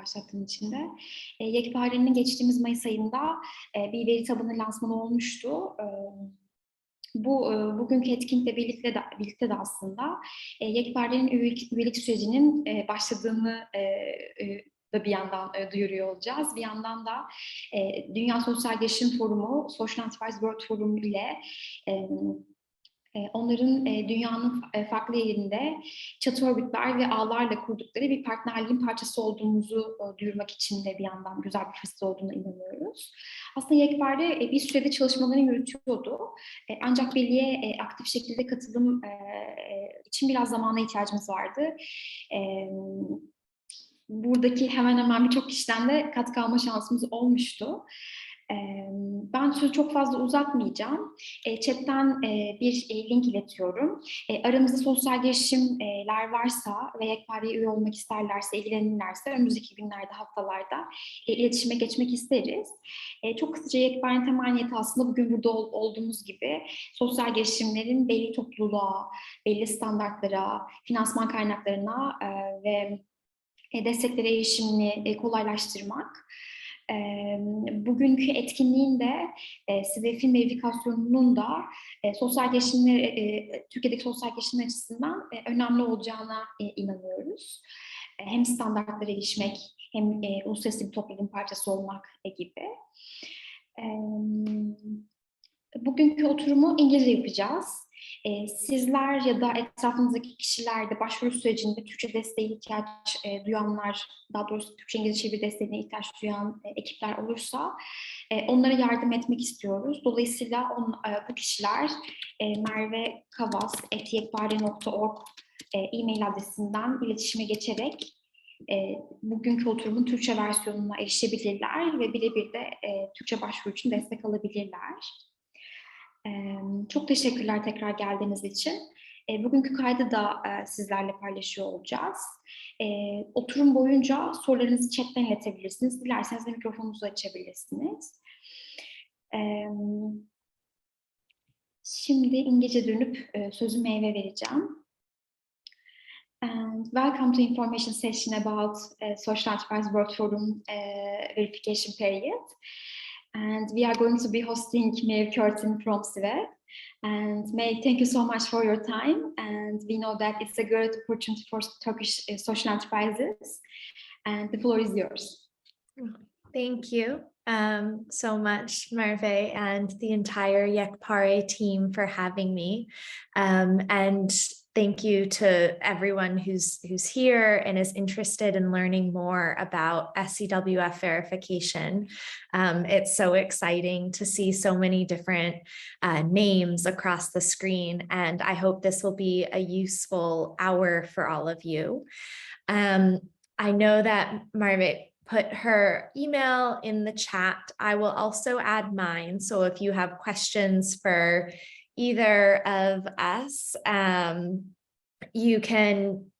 başlattığın için de. Yekpare'nin geçtiğimiz Mayıs ayında bir veri tabanı lansmanı olmuştu. Bugünkü etkinlikle birlikte de aslında Yekpare'nin üyelik sürecinin başladığını da bir yandan duyuruyor olacağız. Bir yandan da Dünya Sosyal Girişim Forumu, Social Enterprise World Forum ile onların dünyanın farklı yerinde çatı örgütler ve ağlarla kurdukları bir partnerliğin parçası olduğumuzu duyurmak için de bir yandan güzel bir fırsat olduğuna inanıyoruz. Aslında Yekpare bir sürede çalışmalarını yürütüyordu. Ancak birliğe aktif şekilde katılım için biraz zamana ihtiyacımız vardı. Buradaki hemen hemen birçok kişiden de katkı alma şansımız olmuştu. Ben sözü çok fazla uzatmayacağım. Chat'ten bir link iletiyorum. Aramızda sosyal girişimler varsa ve Yekpare'ye üye olmak isterlerse, ilgilenirlerse önümüzdeki günlerde, haftalarda iletişime geçmek isteriz. Çok kısaca Yekpare'nin temel niyeti aslında bugün burada olduğumuz gibi sosyal girişimlerin belli topluluğa, belli standartlara, finansman kaynaklarına ve desteklere erişimini kolaylaştırmak. Bugünkü etkinliğin de SEWF'in verifikasyonunun da sosyal girişimler, Türkiye'deki sosyal girişimler açısından önemli olacağına inanıyoruz. Hem standartlara erişmek hem uluslararası bir topluluğun parçası olmak gibi. Bugünkü oturumu İngilizce yapacağız. Sizler ya da etrafınızdaki kişiler de başvuru sürecinde Türkçe desteğe ihtiyaç duyanlar, daha doğrusu Türkçe İngilizce çeviri desteğine ihtiyaç duyan ekipler olursa onlara yardım etmek istiyoruz. Dolayısıyla bu kişiler mervekavas@yekpare.org e-mail adresinden iletişime geçerek bugünkü oturumun Türkçe versiyonuna erişebilirler ve birebir de Türkçe başvuru için destek alabilirler. Çok teşekkürler tekrar geldiğiniz için. Bugünkü kaydı da sizlerle paylaşıyor olacağız. Oturum boyunca sorularınızı chatten iletebilirsiniz. Dilerseniz de mikrofonunuzu açabilirsiniz. Şimdi İngilizce dönüp sözü Maeve vereceğim. And welcome to information session about Social Enterprise World Forum verification period. And we are going to be hosting Maeve Curtin from SEWF. And Maeve, thank you so much for your time. And we know that it's a great opportunity for Turkish social enterprises. And the floor is yours. Thank you so much, Maeve, and the entire Yekpare team for having me. And thank you to everyone who's here and is interested in learning more about SEWF verification. It's so exciting to see so many different names across the screen, and I hope this will be a useful hour for all of you. I know that Maeve put her email in the chat. I will also add mine, so if you have questions for either of us, you can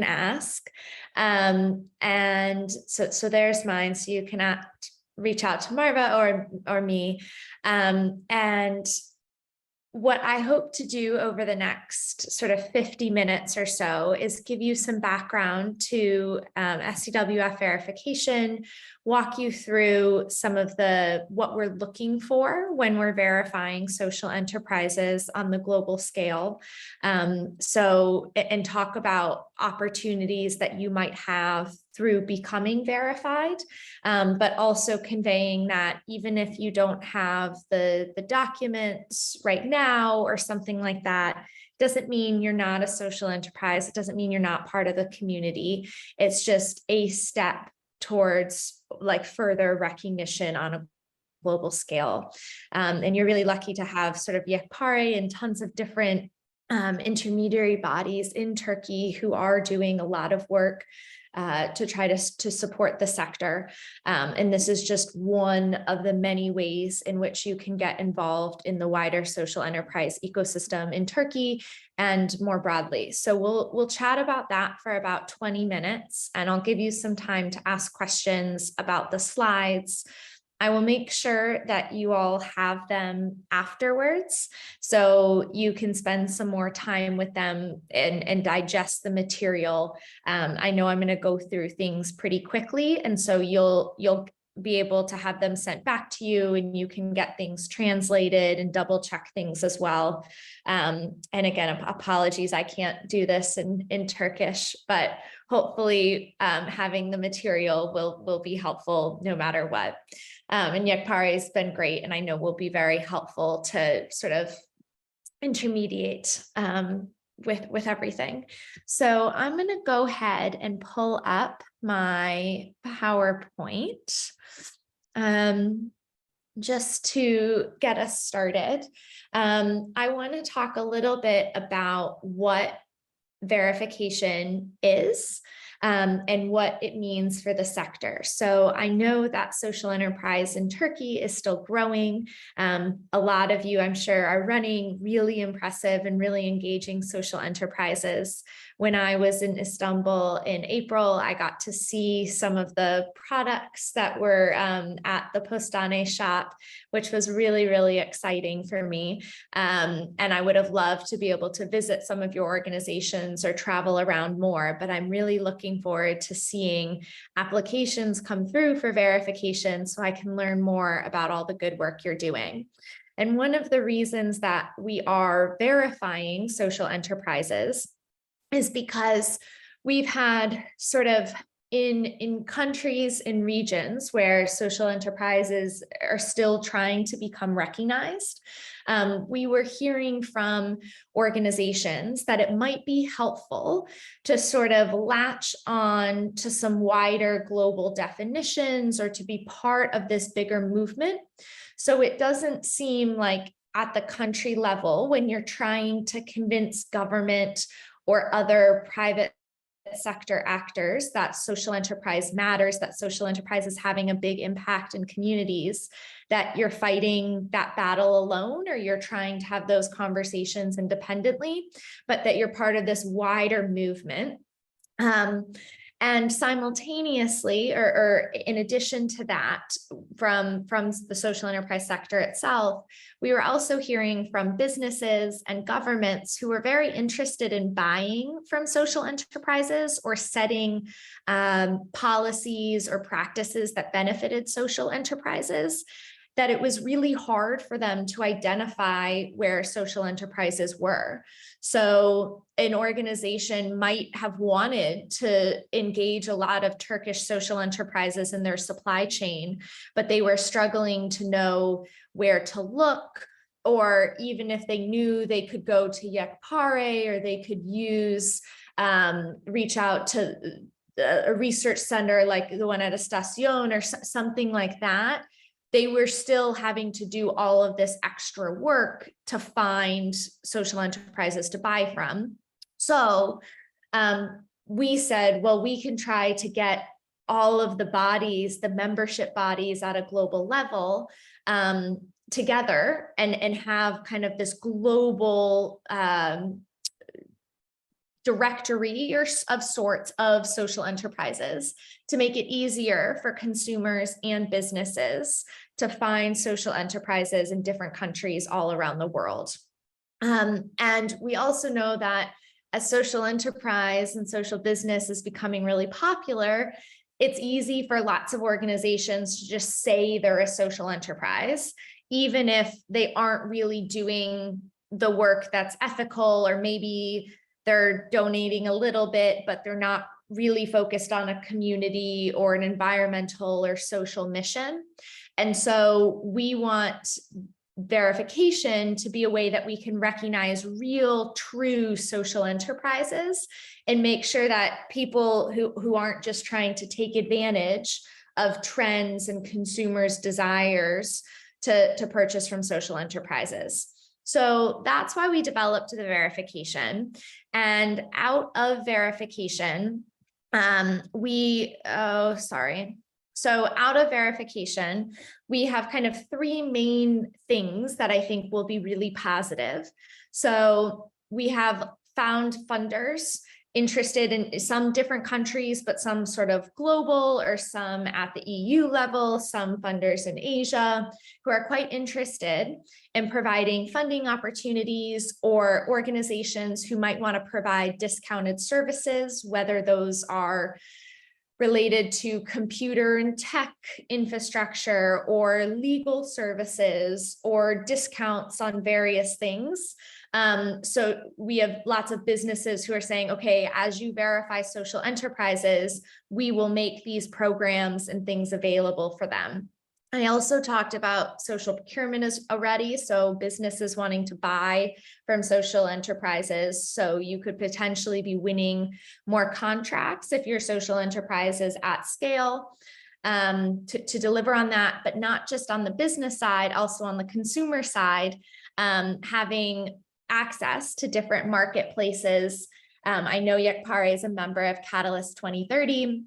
ask, and so there's mine. So you can reach out to Marva or me, and what I hope to do over the next sort of 50 minutes or so is give you some background to SEWF verification, walk you through some of what we're looking for when we're verifying social enterprises on the global scale. And talk about opportunities that you might have through becoming verified, but also conveying that even if you don't have the documents right now or something like that, doesn't mean you're not a social enterprise. It doesn't mean you're not part of the community. It's just a step towards like further recognition on a global scale. And you're really lucky to have sort of Yekpare and tons of different intermediary bodies in Turkey who are doing a lot of work to try to support the sector. And this is just one of the many ways in which you can get involved in the wider social enterprise ecosystem in Turkey and more broadly. So we'll chat about that for about 20 minutes, and I'll give you some time to ask questions about the slides, I will make sure that you all have them afterwards, so you can spend some more time with them and digest the material. I know I'm going to go through things pretty quickly, and so you'll be able to have them sent back to you, and you can get things translated and double check things as well. And again, apologies, I can't do this in Turkish, but hopefully having the material will be helpful no matter what. And Yekpare has been great, and I know will be very helpful to sort of intermediate with everything. So I'm going to go ahead and pull up my PowerPoint just to get us started. I want to talk a little bit about what verification is and what it means for the sector. So I know that social enterprise in Turkey is still growing. A lot of you, I'm sure, are running really impressive and really engaging social enterprises. When I was in Istanbul in April, I got to see some of the products that were at the Postane shop, which was really, really exciting for me. And I would have loved to be able to visit some of your organizations or travel around more, but I'm really looking forward to seeing applications come through for verification so I can learn more about all the good work you're doing. And one of the reasons that we are verifying social enterprises is because we've had sort of in countries, in regions where social enterprises are still trying to become recognized, we were hearing from organizations that it might be helpful to sort of latch on to some wider global definitions or to be part of this bigger movement. So it doesn't seem like at the country level, when you're trying to convince government or other private sector actors that social enterprise matters, that social enterprise is having a big impact in communities, that you're fighting that battle alone, or you're trying to have those conversations independently, but that you're part of this wider movement. And simultaneously, or in addition to that, from the social enterprise sector itself, we were also hearing from businesses and governments who were very interested in buying from social enterprises or setting policies or practices that benefited social enterprises, that it was really hard for them to identify where social enterprises were. So an organization might have wanted to engage a lot of Turkish social enterprises in their supply chain, but they were struggling to know where to look, or even if they knew they could go to Yekpare, or they could use, reach out to a research center like the one at Estacion or something like that, they were still having to do all of this extra work to find social enterprises to buy from. So we said, well, we can try to get all of the bodies, the membership bodies at a global level together and have kind of this global directory or of sorts of social enterprises to make it easier for consumers and businesses to find social enterprises in different countries all around the world. And we also know that as social enterprise and social business is becoming really popular, it's easy for lots of organizations to just say they're a social enterprise, even if they aren't really doing the work that's ethical, or maybe they're donating a little bit, but they're not really focused on a community or an environmental or social mission. And so we want verification to be a way that we can recognize real, true social enterprises and make sure that people who aren't just trying to take advantage of trends and consumers' desires to purchase from social enterprises. So that's why we developed the verification. And out of verification, So out of verification, we have kind of three main things that I think will be really positive. So we have found funders interested in some different countries, but some sort of global, or some at the EU level, some funders in Asia who are quite interested in providing funding opportunities, or organizations who might want to provide discounted services, whether those are related to computer and tech infrastructure, or legal services, or discounts on various things. So we have lots of businesses who are saying, okay, as you verify social enterprises, we will make these programs and things available for them. I also talked about social procurement already, so businesses wanting to buy from social enterprises. So you could potentially be winning more contracts if your social enterprise is at scale, to deliver on that, but not just on the business side, also on the consumer side, having access to different marketplaces. I know YECPARE is a member of Catalyst 2030.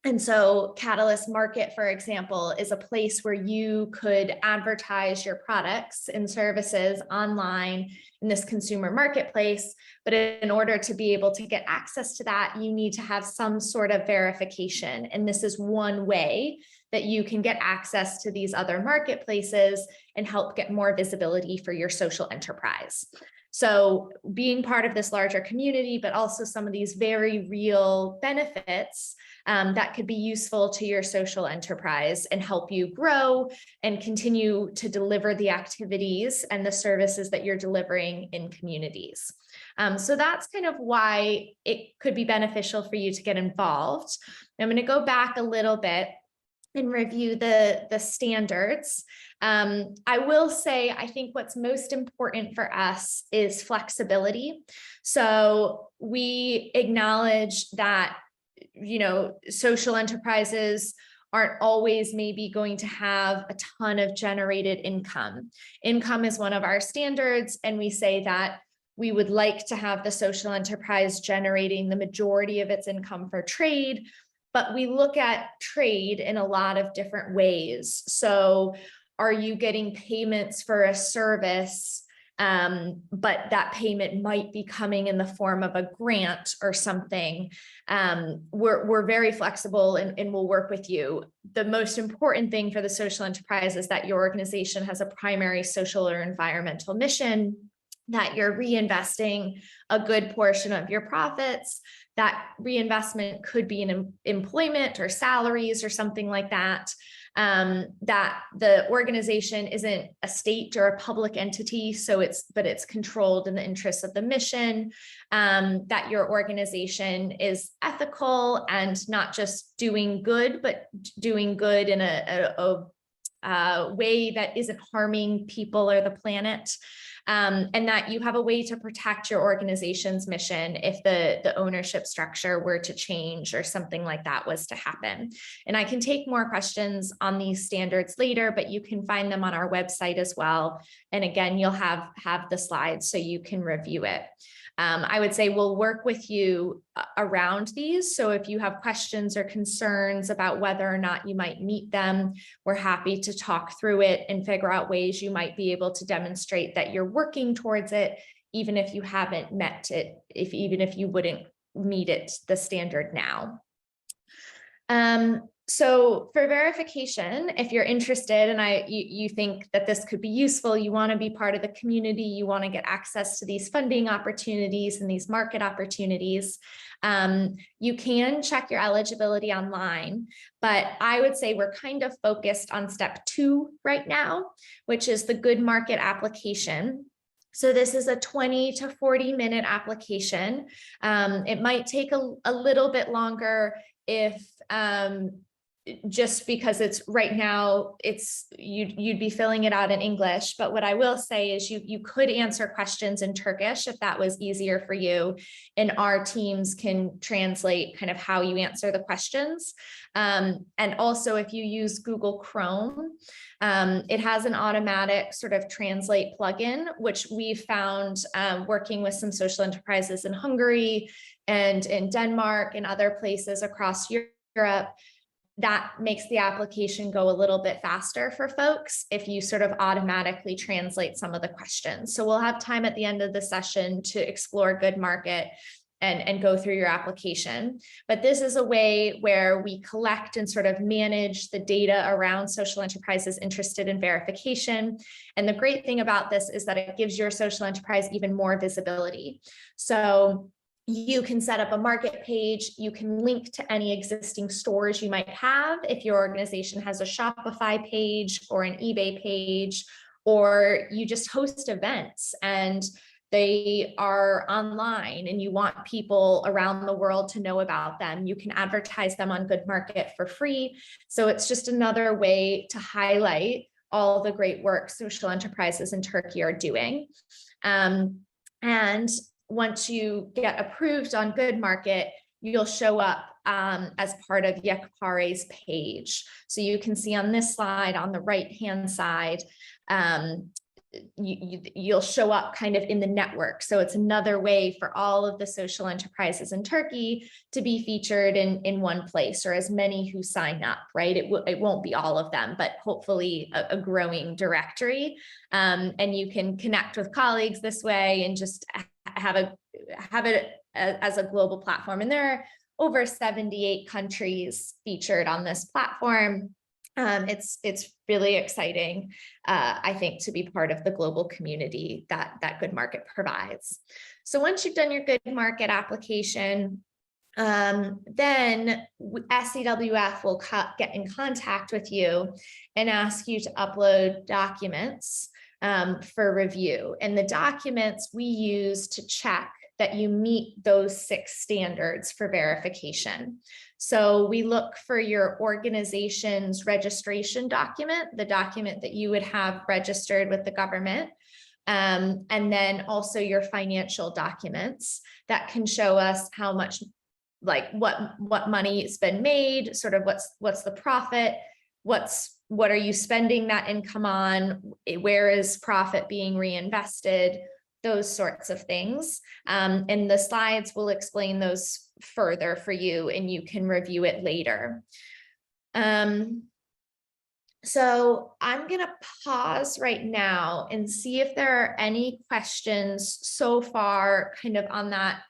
And so Catalyst Market, for example, is a place where you could advertise your products and services online in this consumer marketplace. But in order to be able to get access to that, you need to have some sort of verification. And this is one way that you can get access to these other marketplaces and help get more visibility for your social enterprise. So being part of this larger community, but also some of these very real benefits that could be useful to your social enterprise and help you grow and continue to deliver the activities and the services that you're delivering in communities. So that's kind of why it could be beneficial for you to get involved. I'm going to go back a little bit and review the standards. I will say, I think what's most important for us is flexibility. So we acknowledge that, you know, social enterprises aren't always maybe going to have a ton of generated income. Income is one of our standards, and we say that we would like to have the social enterprise generating the majority of its income for trade, but we look at trade in a lot of different ways. So are you getting payments for a service, but that payment might be coming in the form of a grant or something? We're very flexible and we'll work with you. The most important thing for the social enterprise is that your organization has a primary social or environmental mission, that you're reinvesting a good portion of your profits. That reinvestment could be in employment or salaries or something like that. That the organization isn't a state or a public entity, but it's controlled in the interests of the mission. That your organization is ethical and not just doing good, but doing good in a way that isn't harming people or the planet. And that you have a way to protect your organization's mission if the ownership structure were to change or something like that was to happen. And I can take more questions on these standards later, but you can find them on our website as well. And again, you'll have the slides so you can review it. I would say we'll work with you around these. So if you have questions or concerns about whether or not you might meet them, we're happy to talk through it and figure out ways you might be able to demonstrate that you're working towards it, even if you haven't met it, even if you wouldn't meet it, the standard now. So for verification, if you're interested and you think that this could be useful, you want to be part of the community, you want to get access to these funding opportunities and these market opportunities, you can check your eligibility online, but I would say we're kind of focused on step 2 right now, which is the good market application. So this is a 20 to 40 minute application. It might take a little bit longer if just because it's right now, you'd be filling it out in English. But what I will say is you could answer questions in Turkish if that was easier for you. And our teams can translate kind of how you answer the questions. And also if you use Google Chrome, it has an automatic sort of translate plugin, which we found working with some social enterprises in Hungary and in Denmark and other places across Europe. That makes the application go a little bit faster for folks if you sort of automatically translate some of the questions. So we'll have time at the end of the session to explore Good Market and go through your application. But this is a way where we collect and sort of manage the data around social enterprises interested in verification. And the great thing about this is that it gives your social enterprise even more visibility. So you can set up a market page, you can link to any existing stores you might have if your organization has a Shopify page or an eBay page, or you just host events and they are online and you want people around the world to know about them. You can advertise them on Good Market for free. So it's just another way to highlight all the great work social enterprises in Turkey are doing. And once you get approved on Good Market, you'll show up as part of YEKPARE's page. So you can see on this slide on the right-hand side, you'll show up kind of in the network. So it's another way for all of the social enterprises in Turkey to be featured in one place, or as many who sign up, right? It won't be all of them, but hopefully a growing directory. And you can connect with colleagues this way and just have it as a global platform. And there are over 78 countries featured on this platform. It's really exciting, I think, to be part of the global community that Good Market provides. So once you've done your Good Market application, then SEWF will get in contact with you and ask you to upload documents for review. And the documents we use to check that you meet those 6 standards for verification. So we look for your organization's registration document, the document that you would have registered with the government, and then also your financial documents that can show us how much, like what money's been made, sort of what's the profit, what are you spending that income on, where is profit being reinvested, those sorts of things. And the slides will explain those further for you and you can review it later. So I'm gonna pause right now and see if there are any questions so far kind of on that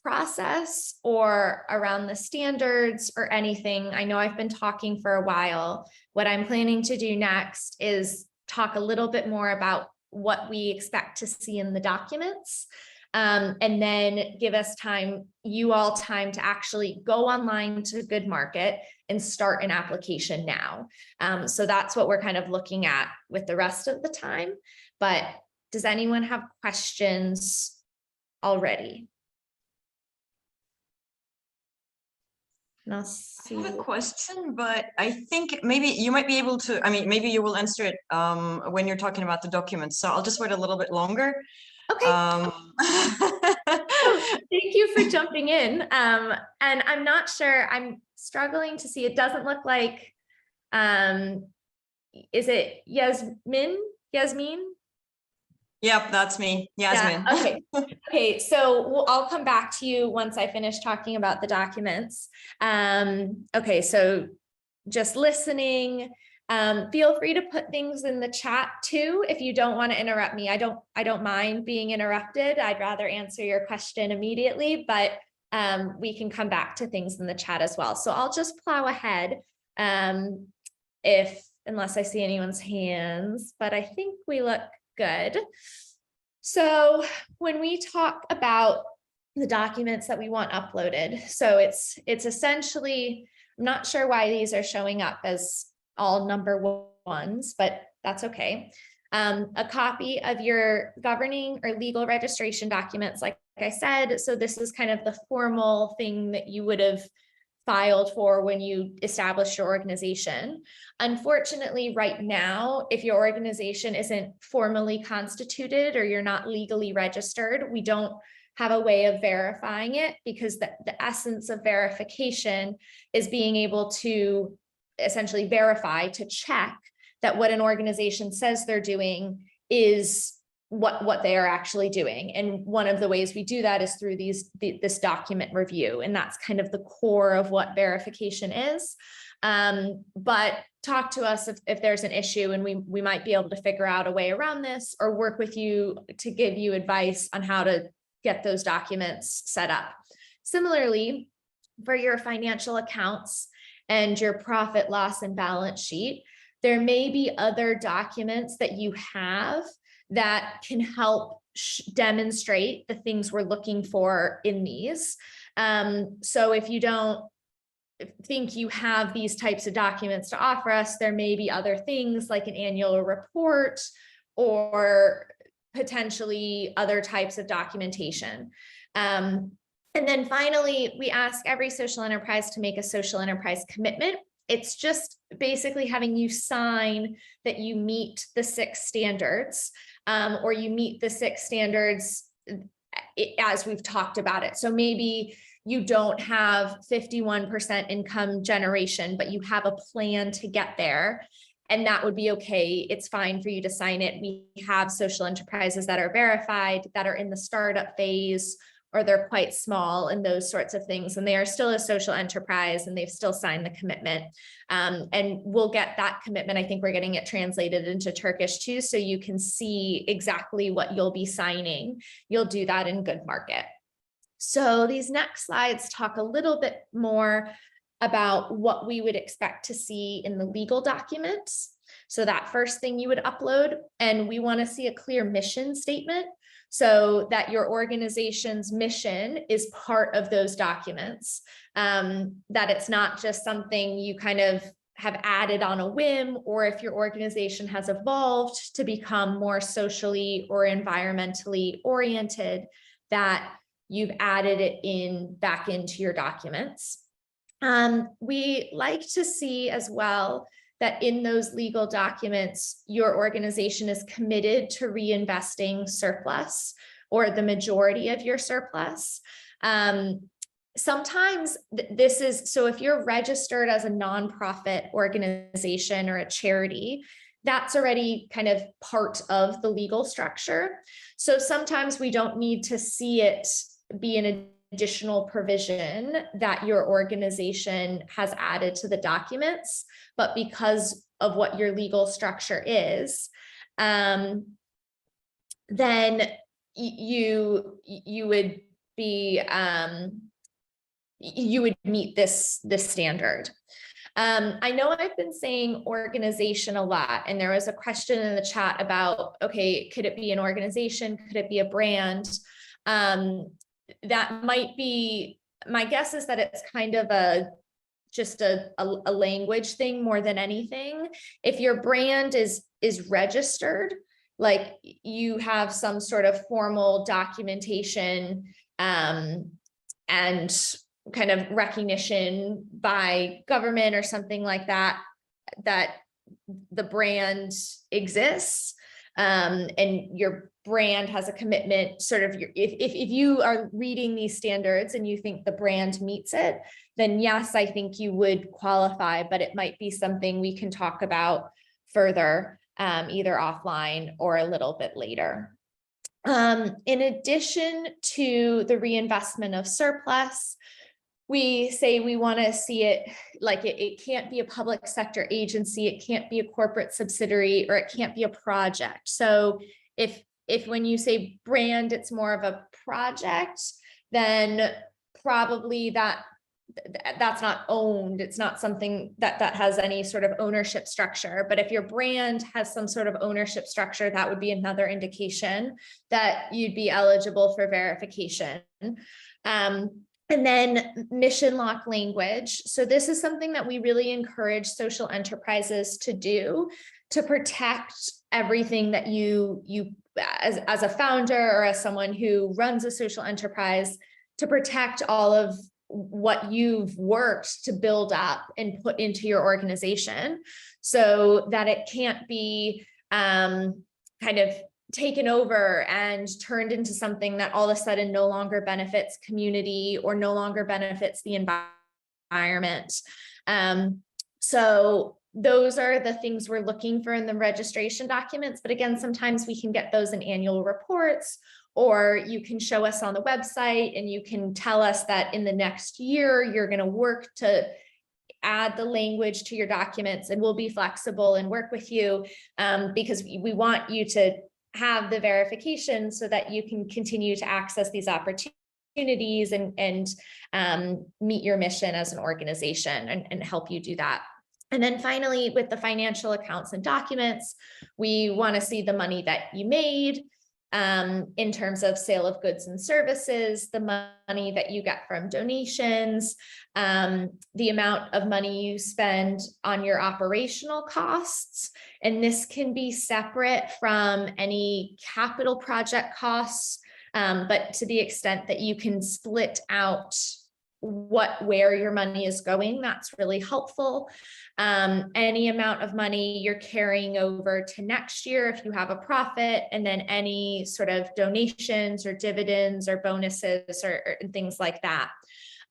process or around the standards or anything. I know I've been talking for a while. What I'm planning to do next is talk a little bit more about what we expect to see in the documents, and then give us you all time to actually go online to Good Market and start an application now. So that's what we're kind of looking at with the rest of the time. But does anyone have questions already? And I'll see. I have a question, but I think maybe you might be able to, maybe you will answer it when you're talking about the documents. So I'll just wait a little bit longer. Okay. Thank you for jumping in. And I'm not sure, I'm struggling to see, it doesn't look like, is it Yasmin? Yep, that's me, Yasmin. Yeah, okay. Okay, so I'll come back to you once I finish talking about the documents. Okay, so just listening. Feel free to put things in the chat too if you don't want to interrupt me. I don't mind being interrupted. I'd rather answer your question immediately, but we can come back to things in the chat as well. So I'll just plow ahead unless I see anyone's hands, but I think we look good. So when we talk about the documents that we want uploaded, so it's essentially, I'm not sure why these are showing up as all number ones, but that's okay. A copy of your governing or legal registration documents, like I said. So this is kind of the formal thing that you would have filed for when you establish your organization. Unfortunately, right now, if your organization isn't formally constituted or you're not legally registered, we don't have a way of verifying it, because the essence of verification is being able to essentially verify, to check that what an organization says they're doing is what they are actually doing. And one of the ways we do that is through this document review. And that's kind of the core of what verification is. But talk to us if there's an issue, and we might be able to figure out a way around this or work with you to give you advice on how to get those documents set up. Similarly, for your financial accounts and your profit, loss, and balance sheet, there may be other documents that you have that can help demonstrate the things we're looking for in these. So if you don't think you have these types of documents to offer us, there may be other things like an annual report or potentially other types of documentation. And then finally, we ask every social enterprise to make a social enterprise commitment. It's just basically having you sign that you meet the 6 standards, or you meet the 6 standards as we've talked about it. So maybe you don't have 51% income generation, but you have a plan to get there. And that would be okay. It's fine for you to sign it. We have social enterprises that are verified, that are in the startup phase, or they're quite small and those sorts of things. And they are still a social enterprise and they've still signed the commitment. And we'll get that commitment. I think we're getting it translated into Turkish too, so you can see exactly what you'll be signing. You'll do that in Good Market. So these next slides talk a little bit more about what we would expect to see in the legal documents. So that first thing you would upload, and we want to see a clear mission statement so that your organization's mission is part of those documents, that it's not just something you kind of have added on a whim, or if your organization has evolved to become more socially or environmentally oriented, that you've added it back into your documents. We like to see as well that in those legal documents, your organization is committed to reinvesting surplus or the majority of your surplus. Sometimes this is, so if you're registered as a nonprofit organization or a charity, that's already kind of part of the legal structure. So sometimes we don't need to see it be an additional provision that your organization has added to the documents, but because of what your legal structure is, then you would be you would meet this standard. I know I've been saying organization a lot, and there was a question in the chat about, okay, could it be an organization? Could it be a brand? That might be, my guess is that it's kind of just a language thing more than anything. If your brand is registered, like you have some sort of formal documentation and kind of recognition by government or something like that, that the brand exists, and your brand has a commitment, sort of, if you are reading these standards and you think the brand meets it, then yes, I think you would qualify, but it might be something we can talk about further, either offline or a little bit later. In addition to the reinvestment of surplus, we say we want to see it like it can't be a public sector agency, it can't be a corporate subsidiary, or it can't be a project. So if when you say brand, it's more of a project, then probably that's not owned. It's not something that has any sort of ownership structure. But if your brand has some sort of ownership structure, that would be another indication that you'd be eligible for verification. And then mission lock language. So this is something that we really encourage social enterprises to do to protect everything that you as a founder or as someone who runs a social enterprise, to protect all of what you've worked to build up and put into your organization, so that it can't be kind of taken over and turned into something that all of a sudden no longer benefits community or no longer benefits the environment. So those are the things we're looking for in the registration documents. But again, sometimes we can get those in annual reports, or you can show us on the website and you can tell us that in the next year, you're going to work to add the language to your documents, and we'll be flexible and work with you, because we want you to have the verification so that you can continue to access these opportunities and meet your mission as an organization and help you do that. And then finally, with the financial accounts and documents, we want to see the money that you made in terms of sale of goods and services, the money that you get from donations, the amount of money you spend on your operational costs. And this can be separate from any capital project costs, but to the extent that you can split out where your money is going, that's really helpful. Any amount of money you're carrying over to next year if you have a profit, and then any sort of donations or dividends or bonuses or things like that.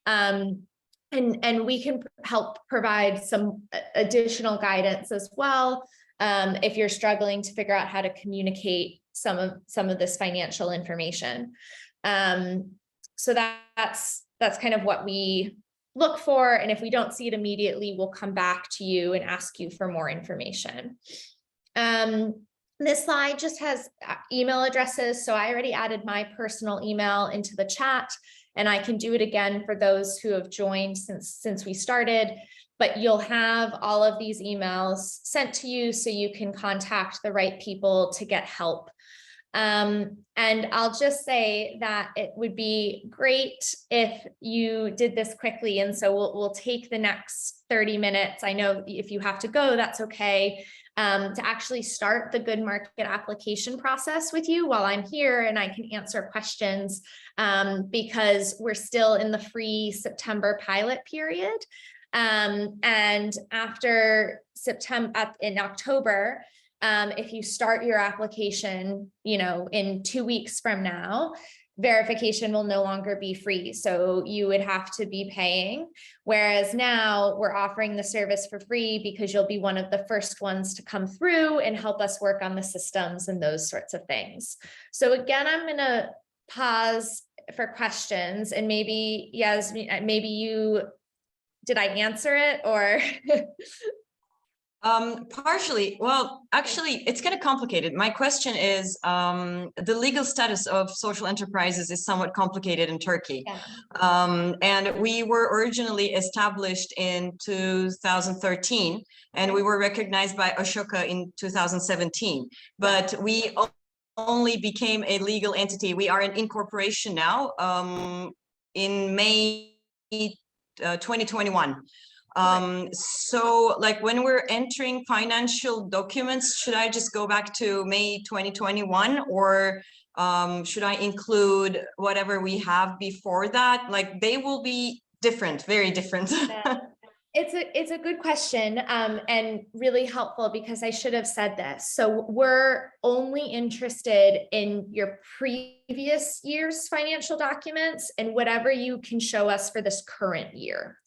And we can help provide some additional guidance as well if you're struggling to figure out how to communicate some of this financial information. So that's kind of what we look for. And if we don't see it immediately, we'll come back to you and ask you for more information. This slide just has email addresses. So I already added my personal email into the chat, and I can do it again for those who have joined since we started, but you'll have all of these emails sent to you so you can contact the right people to get help. And I'll just say that it would be great if you did this quickly. And so we'll take the next 30 minutes. I know if you have to go, that's okay, to actually start the good market application process with you while I'm here and I can answer questions, because we're still in the free September pilot period. And after September, in October, if you start your application, in 2 weeks from now, verification will no longer be free. So you would have to be paying. Whereas now we're offering the service for free because you'll be one of the first ones to come through and help us work on the systems and those sorts of things. So again, I'm going to pause for questions, and maybe, Yasmin, did I answer it or? Partially. Well, actually, it's kind of complicated. My question is, the legal status of social enterprises is somewhat complicated in Turkey. Yeah. And we were originally established in 2013, and we were recognized by Ashoka in 2017, but we only became a legal entity. We are an incorporation now, in May 2021. So like when we're entering financial documents, should I just go back to May 2021, or should I include whatever we have before that? Like they will be different, very different. Yeah. It's a good question, and really helpful, because I should have said this. So we're only interested in your previous year's financial documents and whatever you can show us for this current year.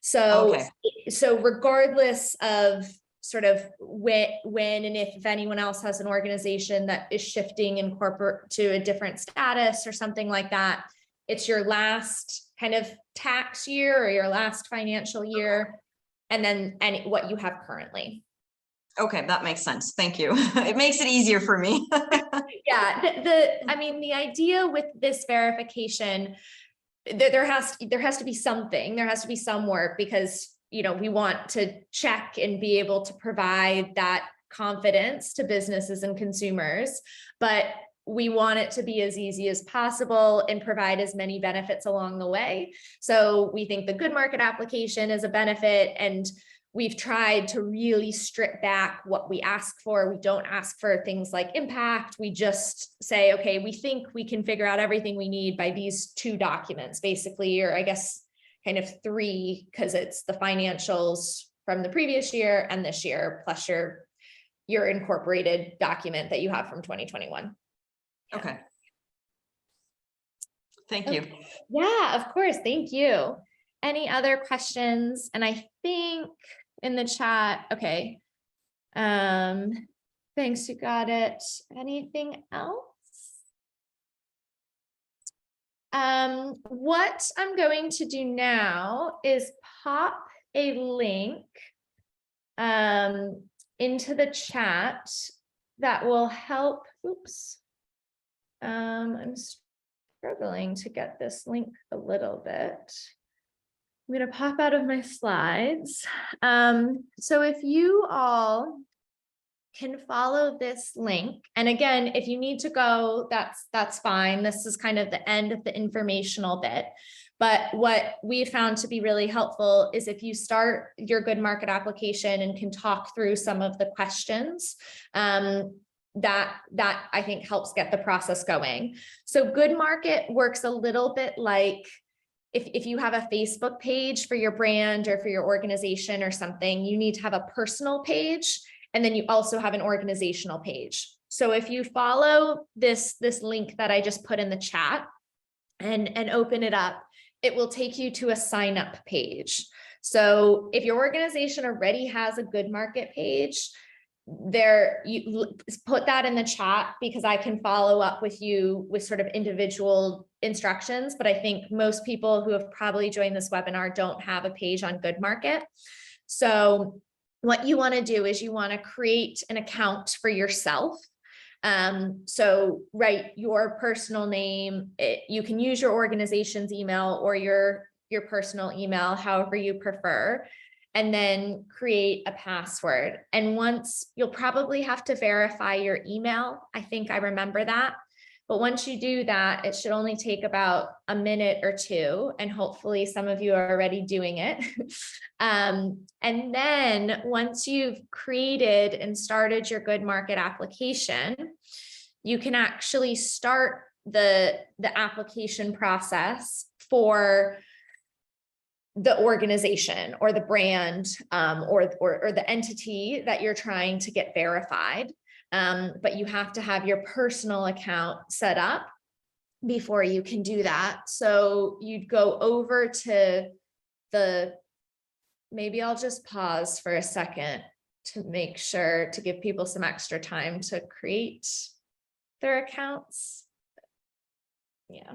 So, okay. So regardless of sort of when and if anyone else has an organization that is shifting in corporate to a different status or something like that, it's your last kind of tax year or your last financial year, and then what you have currently. Okay, that makes sense. Thank you. It makes it easier for me. Yeah, I mean, the idea with this verification, there has to be something, there has to be some work, because we want to check and be able to provide that confidence to businesses and consumers, but we want it to be as easy as possible and provide as many benefits along the way. So we think the good market application is a benefit, and we've tried to really strip back what we ask for. We don't ask for things like impact. We just say, okay, we think we can figure out everything we need by these 2 documents, basically, or I guess kind of 3, because it's the financials from the previous year and this year, plus your incorporated document that you have from 2021. Yeah. Okay. Thank you. Yeah, of course. Thank you. Any other questions? And I think in the chat, okay. Thanks, you got it. Anything else? What I'm going to do now is pop a link into the chat that will help. Oops. I'm struggling to get this link a little bit. I'm going to pop out of my slides. So if you all can follow this link, and again, if you need to go, that's fine. This is kind of the end of the informational bit. But what we found to be really helpful is if you start your good market application and can talk through some of the questions, that I think helps get the process going. So good market works a little bit like if you have a Facebook page for your brand or for your organization or something, you need to have a personal page, and then you also have an organizational page. So if you follow this link that I just put in the chat and open it up, it will take you to a sign up page. So if your organization already has a good market page, you put that in the chat, because I can follow up with you with sort of individual instructions. But I think most people who have probably joined this webinar don't have a page on Good Market. So what you want to do is you want to create an account for yourself. So write your personal name. You can use your organization's email or your personal email, however you prefer, and then create a password. And once, you'll probably have to verify your email. I think I remember that. But once you do that, it should only take about a minute or two, and hopefully some of you are already doing it. And then once you've created and started your good market application, you can actually start the application process for the organization or the brand or the entity that you're trying to get verified. But you have to have your personal account set up before you can do that. So you'd go over to maybe I'll just pause for a second to make sure to give people some extra time to create their accounts. Yeah.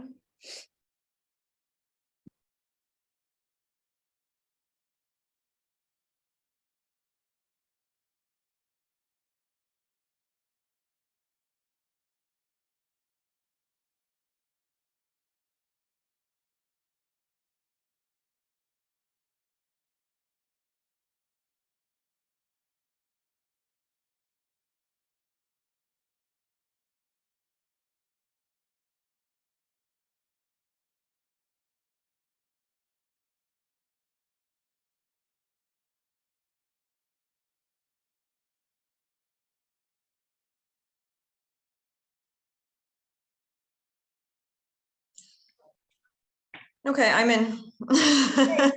Okay, I'm in.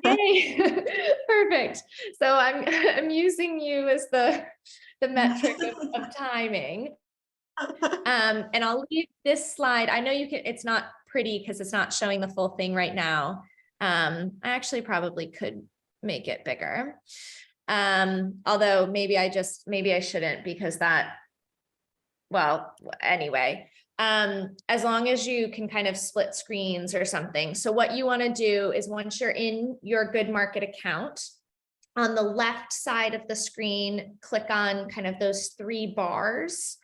Yay. Perfect. So I'm using you as the metric of timing. And I'll leave this slide. I know you can, it's not pretty because it's not showing the full thing right now. I actually probably could make it bigger. Although maybe I shouldn't, because that, well, anyway. As long as you can kind of split screens or something. So what you want to do is, once you're in your Good Market account, on the left side of the screen, click on kind of those three bars,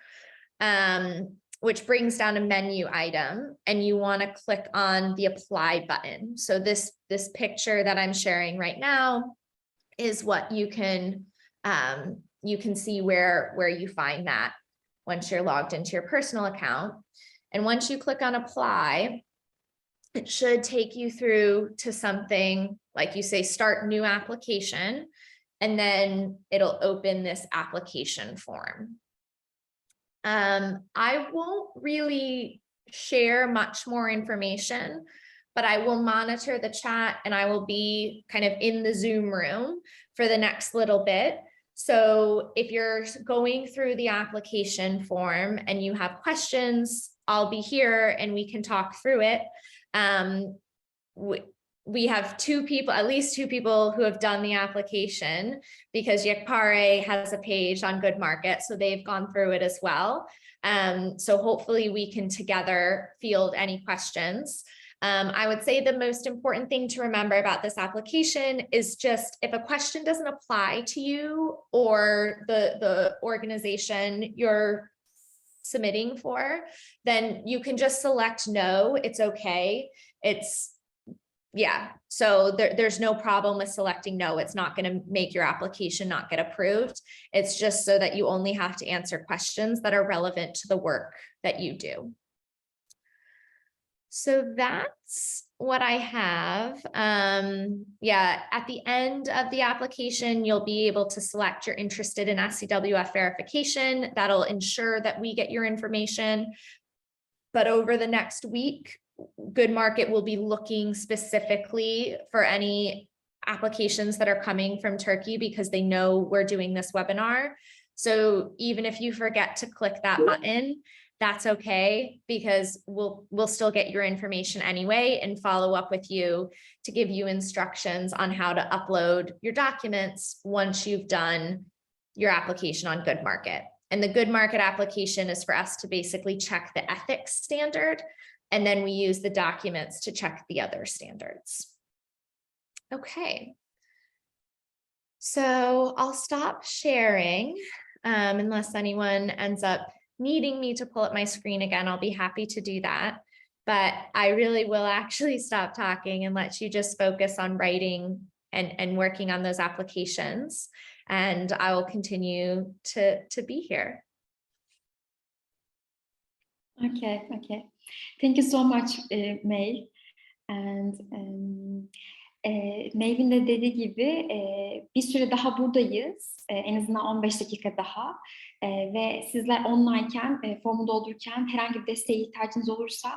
which brings down a menu item, and you want to click on the apply button. So this picture that I'm sharing right now is what you can see where you find that once you're logged into your personal account. And once you click on apply, it should take you through to something like, you say start new application, and then it'll open this application form. I won't really share much more information, but I will monitor the chat, and I will be kind of in the Zoom room for the next little bit. So if you're going through the application form and you have questions, I'll be here and we can talk through it. We have at least two people who have done the application, because YECPARE has a page on Good Market, so they've gone through it as well. So hopefully we can together field any questions. I would say the most important thing to remember about this application is just if a question doesn't apply to you or the organization you're submitting for, then you can just select no, it's okay. So there's no problem with selecting no. It's not going to make your application not get approved. It's just so that you only have to answer questions that are relevant to the work that you do. So that's what I have. At the end of the application, you'll be able to select you're interested in SEWF verification. That'll ensure that we get your information. But over the next week, Good Market will be looking specifically for any applications that are coming from Turkey because they know we're doing this webinar. So even if you forget to click that button, that's okay, because we'll still get your information anyway and follow up with you to give you instructions on how to upload your documents once you've done your application on Good Market. And the Good Market application is for us to basically check the ethics standard, and then we use the documents to check the other standards. Okay. So I'll stop sharing unless anyone ends up needing me to pull up my screen again. I'll be happy to do that. But I really will actually stop talking and let you just focus on writing and working on those applications. And I will continue to be here. Okay. Thank you so much, May. And Maeve'in de dediği gibi bir süre daha buradayız. En azından 15 dakika daha. Ve sizler onlineken, formu doldururken herhangi bir desteğe ihtiyacınız olursa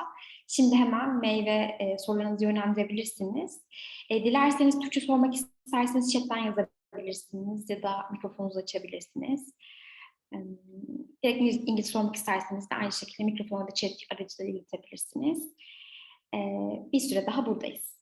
şimdi hemen Maeve sorularınızı yönlendirebilirsiniz. Dilerseniz Türkçe sormak isterseniz chatten yazabilirsiniz ya da mikrofonunuzu açabilirsiniz. Direkt İngilizce sormak isterseniz de aynı şekilde mikrofonu da chat aracılığıyla iletebilirsiniz. Bir süre daha buradayız.